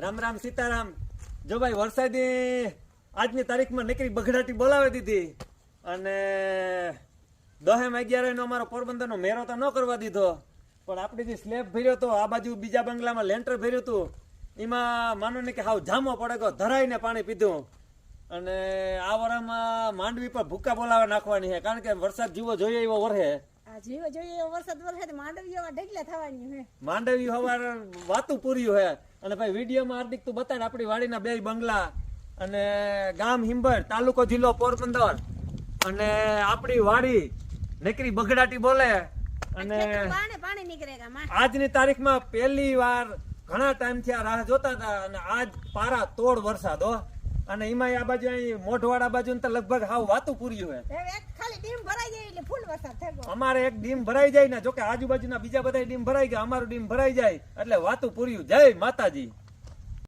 રામ રામ સીતારામ. જો ભાઈ વરસાદી આજની તારીખમાં નીકળી બગડાટી બોલાવી દીધી અને 10 નો અમારો પોરબંદરનો મેરો તો ન કરવા દીધો, પણ આપણે જે સ્લેબ ભર્યો હતો આ બાજુ બીજા બંગલામાં લેન્ટર ભર્યું હતું એમાં માનો ને કે હાવ જામો પડે ગયો, ધરાઈને પાણી પીધું. અને આ વરામાં માંડવી પર ભૂકા બોલાવે નાખવાની છે, કારણ કે વરસાદ જીવો જોઈએ એવો વરહે. માંડવી હવાર વાતું પૂર્યું હે. અને ભાઈ વિડીયોમાં હાર્દિક તું બતાડ આપણી વાડીના 2 બંગલા અને ગામ હિંબર, તાલુકો જિલ્લો પોરબંદર અને આપણી વાડી નીકળી બગડાટી બોલે. અને આજની તારીખમાં પહેલી વાર ઘણા ટાઈમ થી આ રાહ જોતા હતા અને આજ પારા તોડ વરસાદ હો. અને એમાં આ બાજુ અહીં મોઢવાડા બાજુ તો લગભગ હાવ વાતું પૂર્યું હે. અમારે એક ડીમ ભરાઈ જાય ને, જોકે આજુબાજુના બીજા બધા ડીમ ભરાઈ ગયા, અમારું ડીમ ભરાઈ જાય એટલે વાતું પૂર્યું. જય માતાજી.